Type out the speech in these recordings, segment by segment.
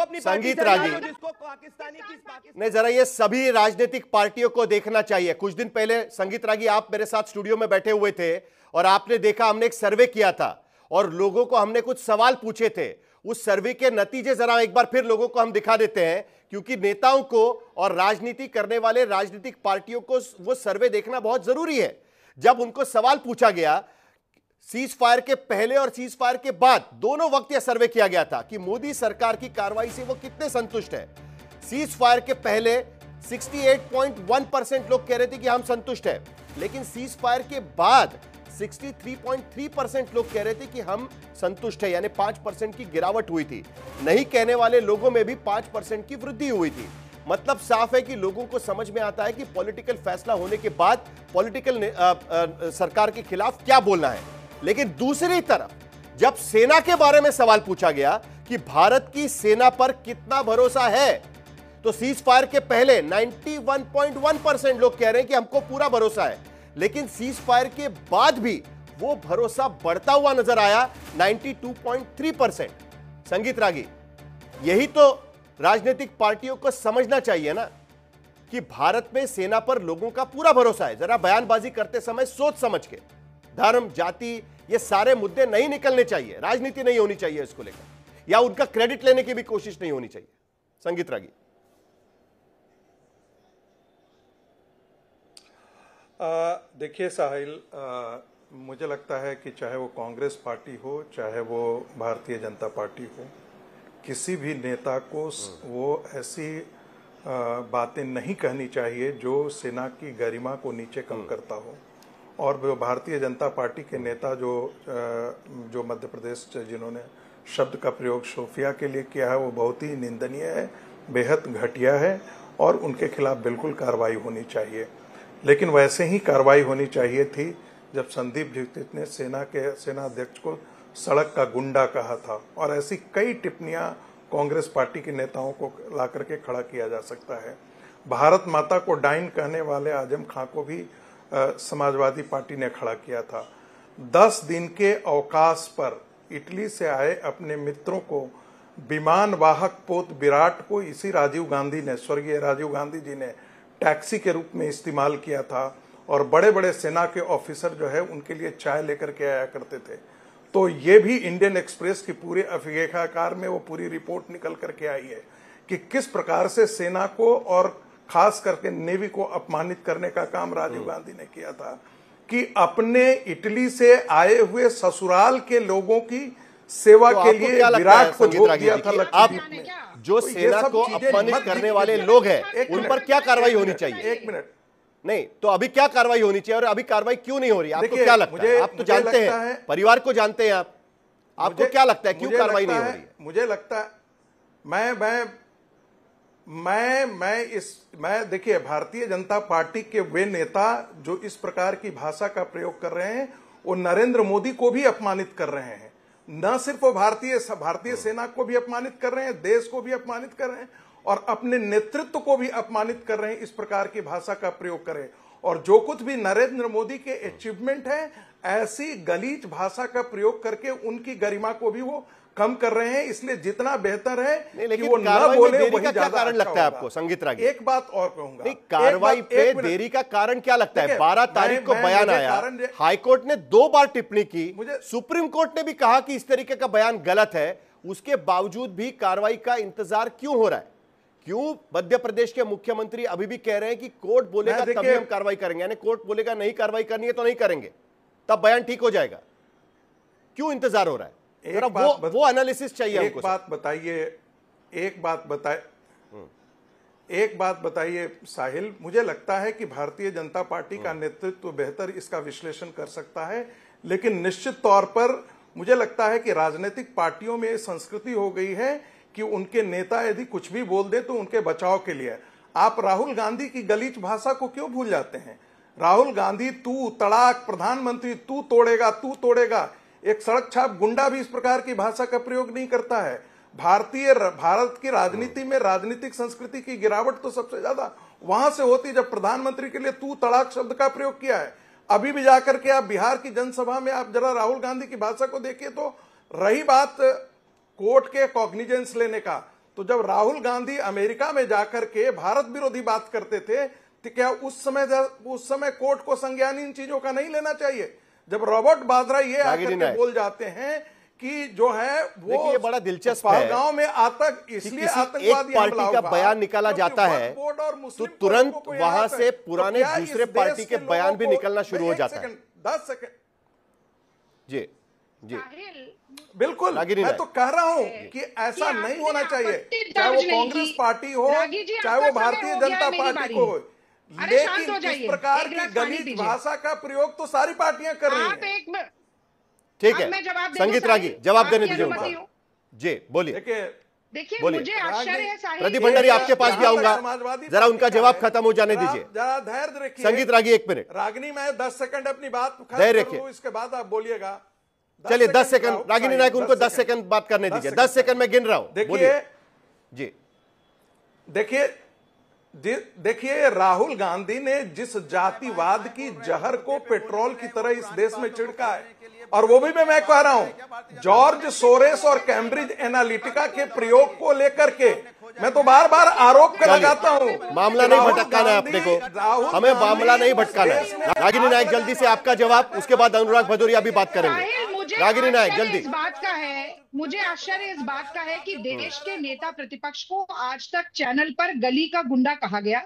अपनी संगीत रागी, जिसको पाकिस्तानी की नहीं, जरा ये सभी राजनीतिक पार्टियों को देखना चाहिए। कुछ दिन पहले संगीत रागी आप मेरे साथ स्टूडियो में बैठे हुए थे और आपने देखा हमने एक सर्वे किया था और लोगों को हमने कुछ सवाल पूछे थे। उस सर्वे के नतीजे जरा एक बार फिर लोगों को हम दिखा देते हैं, क्योंकि नेताओं को और राजनीति करने वाले राजनीतिक पार्टियों को वो सर्वे देखना बहुत जरूरी है। जब उनको सवाल पूछा गया सीज फायर के पहले और सीज फायर के बाद दोनों वक्त यह सर्वे किया गया था कि मोदी सरकार की कार्रवाई से वो कितने संतुष्ट है। सीज फायर के पहले 68.1% लोग कह रहे थे कि हम संतुष्ट हैं, लेकिन सीज फायर के बाद 63.3% लोग कह रहे थे कि हम संतुष्ट हैं, यानी 5% की गिरावट हुई थी। नहीं कहने वाले लोगों में भी 5% की वृद्धि हुई थी। मतलब साफ है कि लोगों को समझ में आता है कि पॉलिटिकल फैसला होने के बाद पॉलिटिकल सरकार के खिलाफ क्या बोलना है। लेकिन दूसरी तरफ जब सेना के बारे में सवाल पूछा गया कि भारत की सेना पर कितना भरोसा है, तो सीज फायर के पहले 91.1% लोग कह रहे हैं कि हमको पूरा भरोसा है, लेकिन सीज फायर के बाद भी वो भरोसा बढ़ता हुआ नजर आया 92.3%। संगीत रागी, यही तो राजनीतिक पार्टियों को समझना चाहिए ना कि भारत में सेना पर लोगों का पूरा भरोसा है। जरा बयानबाजी करते समय सोच समझ के, धर्म, जाति, ये सारे मुद्दे नहीं निकलने चाहिए, राजनीति नहीं होनी चाहिए इसको लेकर, या उनका क्रेडिट लेने की भी कोशिश नहीं होनी चाहिए। संगीत रागी, देखिए साहिल, मुझे लगता है कि चाहे वो कांग्रेस पार्टी हो, चाहे वो भारतीय जनता पार्टी हो, किसी भी नेता को वो ऐसी बातें नहीं कहनी चाहिए जो सेना की गरिमा को नीचे कम करता हो। और वो भारतीय जनता पार्टी के नेता जो मध्य प्रदेश से जिन्होंने शब्द का प्रयोग शोफिया के लिए किया है, वो बहुत ही निंदनीय है, बेहद घटिया है और उनके खिलाफ बिल्कुल कार्रवाई होनी चाहिए। लेकिन वैसे ही कार्रवाई होनी चाहिए थी जब संदीप दीक्षित ने सेना अध्यक्ष को सड़क का गुंडा कहा था, और ऐसी कई टिप्पणियां कांग्रेस पार्टी के नेताओं को ला करके खड़ा किया जा सकता है। भारत माता को डाइन कहने वाले आजम खां को भी समाजवादी पार्टी ने खड़ा किया था। 10 दिन के अवकाश पर इटली से आए अपने मित्रों को, विमान वाहक पोत विराट को इसी राजीव गांधी ने, स्वर्गीय राजीव गांधी जी ने टैक्सी के रूप में इस्तेमाल किया था, और बड़े बड़े सेना के ऑफिसर जो है उनके लिए चाय लेकर के आया करते थे। तो ये भी इंडियन एक्सप्रेस की पूरे अफिएखाकार में वो पूरी रिपोर्ट निकल करके आई है कि किस प्रकार से सेना को और खास करके नेवी को अपमानित करने का काम राजीव गांधी ने किया था, कि अपने इटली से आए हुए ससुराल के लोगों की सेवा तो के लिए विराट को झोंक दिया था लक्षद्वीप में। जो सेना को अपमानित करने वाले लोग हैं उन पर क्या कार्रवाई होनी चाहिए? एक मिनट, नहीं तो अभी क्या कार्रवाई होनी चाहिए और अभी कार्रवाई क्यों नहीं हो रही? आपको क्या लगता है? आप तो जानते हैं, परिवार को जानते हैं आप, आपको क्या लगता है क्यों कार्रवाई नहीं हो रही है? मुझे लगता है मैं देखिए, भारतीय जनता पार्टी के वे नेता जो इस प्रकार की भाषा का प्रयोग कर रहे हैं, वो नरेंद्र मोदी को भी अपमानित कर रहे हैं। न सिर्फ वो भारतीय सेना को भी अपमानित कर रहे हैं, देश को भी अपमानित कर रहे हैं, और अपने नेतृत्व को भी अपमानित कर रहे हैं। इस प्रकार की भाषा का प्रयोग करें, और जो कुछ भी नरेंद्र मोदी के अचीवमेंट है, ऐसी गलीच भाषा का प्रयोग करके उनकी गरिमा को भी वो कम कर रहे हैं। इसलिए जितना बेहतर है कि वो न बोले, वही ज्यादा कारण लगता है आपको? संगीत रागी, एक बात और कहूंगा, नहीं, कार्रवाई पे देरी का कारण क्या लगता है? 12 तारीख को बयान आया, हाईकोर्ट ने 2 बार टिप्पणी की, सुप्रीम कोर्ट ने भी कहा कि इस तरीके का बयान गलत है, उसके बावजूद भी कार्रवाई का इंतजार क्यों हो रहा है? क्यों मध्य प्रदेश के मुख्यमंत्री अभी भी कह रहे हैं कि कोर्ट बोलेगा तभी हम कार्रवाई करेंगे, यानी कोर्ट बोलेगा नहीं कार्रवाई करनी है तो नहीं करेंगे, तब बयान ठीक हो जाएगा? क्यों इंतजार हो रहा है? वो एनालिसिस चाहिए हमको। एक बात बताइए साहिल, मुझे लगता है कि भारतीय जनता पार्टी का नेतृत्व बेहतर इसका विश्लेषण कर सकता है, लेकिन निश्चित तौर पर मुझे लगता है कि राजनीतिक पार्टियों में संस्कृति हो गई है कि उनके नेता यदि कुछ भी बोल दे तो उनके बचाव के लिए। आप राहुल गांधी की गलीच भाषा को क्यों भूल जाते हैं? राहुल गांधी तू तड़ाक, प्रधानमंत्री तू तोड़ेगा, एक सड़क छाप गुंडा भी इस प्रकार की भाषा का प्रयोग नहीं करता है। भारत की राजनीति में राजनीतिक संस्कृति की गिरावट तो सबसे ज्यादा वहां से होती जब प्रधानमंत्री के लिए तू तड़ाक शब्द का प्रयोग किया है। अभी भी जाकर के आप बिहार की जनसभा में आप जरा राहुल गांधी की भाषा को देखिए, तो रही बात कोर्ट के कॉग्निजेंस लेने का, तो जब राहुल गांधी अमेरिका में जाकर के भारत विरोधी बात करते थे तो क्या उस समय कोर्ट को संज्ञान इन चीजों का नहीं लेना चाहिए? जब रॉबर्ट वाड्रा ये आकर के बोल जाते हैं कि जो है वो ये बड़ा दिलचस्प है, गांव में आतंक इसलिए आतंकवादी एक पार्टी का बयान निकाला जाता है तो तुरंत वहां से पुराने दूसरे पार्टी के बयान भी निकलना शुरू हो जाता है। 10 सेकंड जी जी बिल्कुल, मैं तो कह रहा हूं कि ऐसा नहीं होना चाहिए, चाहे वो कांग्रेस पार्टी हो चाहे वो भारतीय जनता पार्टी को हो, लेकिन इस प्रकार की गलीज भाषा का प्रयोग तो सारी पार्टियां कर रही हैं। ठीक है, संगीत रागी जवाब देने दीजिए उनको। जी बोलिए। देखिए मुझे आश्चर्य है साहिल, प्रदीप भंडारी आपके पास भी आऊंगा, जरा उनका जवाब खत्म हो जाने दीजिए। जरा धैर्य रखिए। संगीत रागी 1 मिनट। रागिनी मैं 10 सेकंड अपनी बात धैर्य रखिए, इसके बाद आप बोलिएगा। चलिए 10 सेकंड रागिनी नायक उनको 10 सेकंड बात करने दीजिए। 10 सेकंड में गिन रहा हूं। देखिए जी देखिए राहुल गांधी ने जिस जातिवाद की जहर को पेट्रोल की तरह इस देश में छिड़का है, और वो भी मैं कह रहा हूं जॉर्ज सोरेस और कैम्ब्रिज एनालिटिका के प्रयोग को लेकर के मैं तो बार बार आरोप कर लगाता हूं। मामला नहीं भटकाना है अपने को, हमें मामला नहीं भटकाना है। रागिनी नायक जल्दी से आपका जवाब, उसके बाद अनुराग भदौरिया भी बात करेंगे। रागिनी नायक जल्दी। इस बात का है, मुझे आश्चर्य इस बात का है कि देश के नेता प्रतिपक्ष को आज तक चैनल पर गली का गुंडा कहा गया,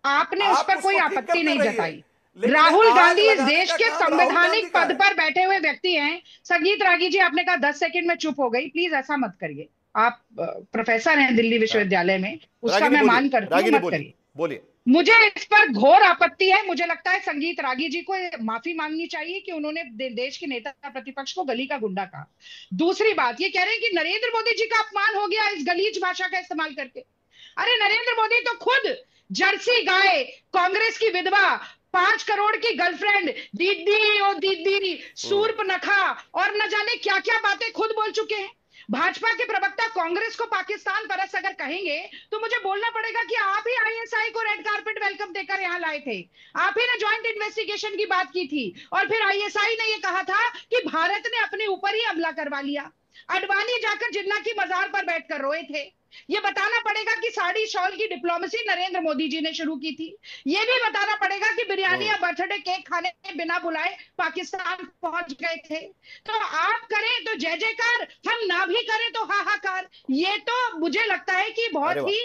आपने उस पर कोई आपत्ति नहीं जताई। राहुल गांधी इस देश के संवैधानिक पद पर बैठे हुए व्यक्ति हैं। संगीत रागी जी आपने कहा 10 सेकंड में चुप हो गई, प्लीज ऐसा मत करिए। आप प्रोफेसर हैं दिल्ली विश्वविद्यालय में, उसका मैं मान करती हूँ, मत करिए। बोलिए। मुझे इस पर घोर आपत्ति है। मुझे लगता है संगीत रागी जी को माफी मांगनी चाहिए कि उन्होंने देश के नेता प्रतिपक्ष को गली का गुंडा कहा। दूसरी बात, ये कह रहे हैं कि नरेंद्र मोदी जी का अपमान हो गया इस गलीज भाषा का इस्तेमाल करके। अरे नरेंद्र मोदी तो खुद जर्सी गाय, कांग्रेस की विधवा, 5 करोड़ की गर्लफ्रेंड, दीदी ओ दीदी, सूर्पनखा और न जाने क्या क्या बातें खुद बोल चुके हैं। भाजपा के प्रवक्ता कांग्रेस को पाकिस्तान परस्त अगर कहेंगे तो मुझे बोलना पड़ेगा कि आप ही आईएसआई को रेड कार्पेट वेलकम देकर यहां लाए थे, आप ही ने ज्वाइंट इन्वेस्टिगेशन की बात की थी, और फिर आईएसआई ने यह कहा था कि भारत ने अपने ऊपर ही हमला करवा लिया। अडवाणी जाकर जिन्ना की मजार पर बैठकर रोए थे। ये बताना पड़ेगा कि साड़ी शॉल की डिप्लोमेसी नरेंद्र मोदी जी ने शुरू की थी। ये भी बताना पड़ेगा कि बिरयानी या बर्थडे केक खाने बिना बुलाए पाकिस्तान पहुंच गए थे। तो आप करें तो जय जयकार, हम ना भी करें तो हाहाकार। ये तो मुझे लगता है कि बहुत ही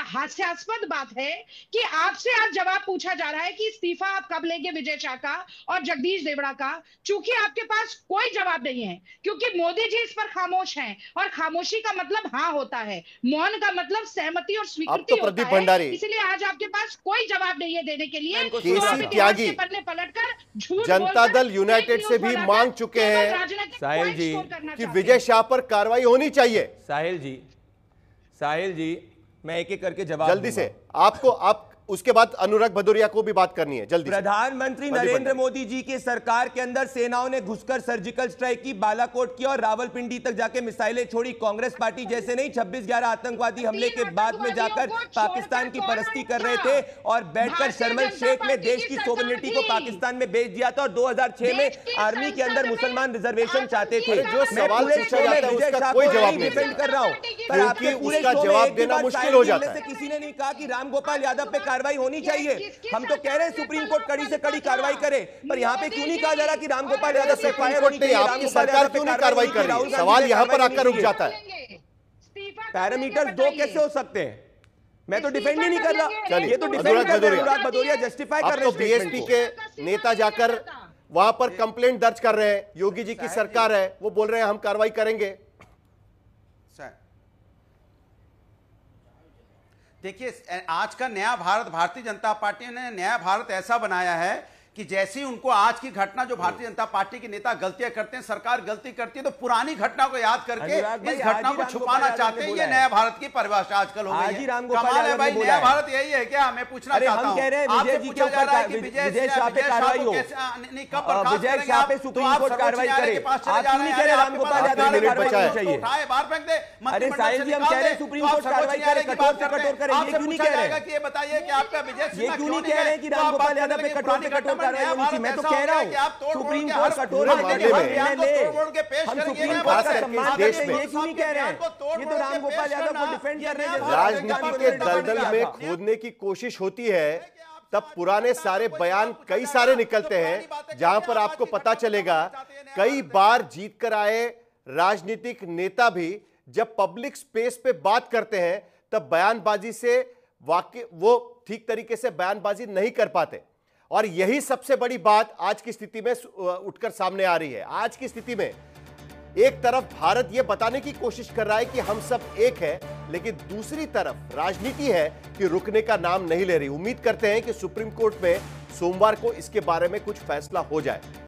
हास्यास्पद बात है कि आपसे आज जवाब पूछा जा रहा है कि इस्तीफा आप कब लेंगे विजय शाह का और जगदीश देवड़ा का। चूंकि आपके पास कोई जवाब नहीं है, क्योंकि मोदी जी इस पर खामोश हैं, और खामोशी का मतलब हाँ होता है, मौन का मतलब सहमति और स्वीकृति प्रदीप होता है। भंडारी, इसलिए आज आपके पास कोई जवाब नहीं है देने के लिए। केसी त्यागी पलटकर जनता दल यूनाइटेड से भी मांग चुके हैं साहिल जी कि विजय शाह पर कार्रवाई होनी चाहिए। साहिल जी मैं एक एक करके जवाब जल्दी से आप उसके बाद अनुराग भदौरिया को भी बात करनी है जल्दी। प्रधानमंत्री नरेंद्र मोदी जी की सरकार के अंदर सेनाओं ने घुसकर सर्जिकल स्ट्राइक की, बालाकोट की और रावलपिंडी तक जाके मिसाइलें छोड़ी। कांग्रेस पार्टी जैसे नहीं, 26/11 आतंकवादी हमले के बाद में जाकर पाकिस्तान की परस्ती कर रहे थे और बैठकर शर्म एल शेख ने देश की सोवरेनिटी को पाकिस्तान में बेच दिया था, और 2006 में आर्मी के अंदर मुसलमान रिजर्वेशन चाहते थे। जो सवाल पूछा जाता है उसका कोई जवाब नहीं डिफेंड कर रहा हूं, पर आपके पूरे जवाब देना मुश्किल हो जाता है। किसी ने नहीं कहा कि रामगोपाल यादव पे कार्रवाई होनी चाहिए। हम तो कह रहे हैं सुप्रीम कोर्ट कड़ी से कड़ी कार्रवाई करे, पर यहाँ पे क्यों नहीं कहा जा रहा कि रामगोपाल यादव पे फायर होनी चाहिए? आपकी सरकार क्यों नहीं कार्रवाई कर रही? सवाल यहाँ पर आकर रुक जाता है। पैरामीटर्स 2 कैसे हो सकते हैं? मैं तो डिफेंड ही नहीं कर रहा। चलिए, ये तो अनुराग भदौरिया जस्टिफाई कर रहे हैं। बीएसपी के नेता जाकर वहां पर कंप्लेंट दर्ज कर रहे हैं, योगी जी की सरकार है, वो बोल रहे हैं हम कार्रवाई करेंगे। देखिए आज का नया भारत, भारतीय जनता पार्टी ने नया भारत ऐसा बनाया है कि जैसे ही उनको आज की घटना, जो भारतीय जनता पार्टी के नेता गलतियां करते हैं, सरकार गलती करती है, तो पुरानी घटना को याद करके इस घटना को छुपाना चाहते हैं। ये नया भारत की परिभाषा आजकल हो गई है। कमाल है भाई, नया भारत यही है क्या? मैं पूछना चाहता हूं, आपसे पूछा जा रहा है कि विजय शाह पे कार्रवाई हो, नहीं कब बर्खास्त करेंगे आप? तो आप सर्वोच्च न्यायालय के पास चले जा रहे हैं, रामगोपाल यादव उठाए बाहर फेंक दे, मंत्रिमंडल से निकाल दे, तो आप सर्वोच्च न्यायालय की बात कर रहे हैं। आपसे पूछा जाएगा कि ये बताइए कि आपका विजय सिन्हा क्यों नहीं है? रामगोपाल यादव पे कठोर से कठोर कार्रवाई होनी चाहिए। मैं तो कह रहा हूँ सुप्रीम कोर्ट कठोर निर्णय ले, हम सुप्रीम कोर्ट का सम्मान करते हैं, ये क्यों नहीं कह रहे हैं? ये तो रामगोपाल यादव को डिफेंड कर रहे हैं। राजनीति के दलदल में खोदने की कोशिश होती है, तब पुराने सारे बयान कई सारे निकलते हैं जहां पर आपको पता चलेगा कई बार जीत कर आए राजनीतिक नेता भी जब पब्लिक स्पेस पे बात करते हैं तब बयानबाजी से वाकई वो ठीक तरीके से बयानबाजी नहीं कर पाते। और यही सबसे बड़ी बात आज की स्थिति में उठकर सामने आ रही है। आज की स्थिति में एक तरफ भारत यह बताने की कोशिश कर रहा है कि हम सब एक है, लेकिन दूसरी तरफ राजनीति है कि रुकने का नाम नहीं ले रही। उम्मीद करते हैं कि सुप्रीम कोर्ट में सोमवार को इसके बारे में कुछ फैसला हो जाए।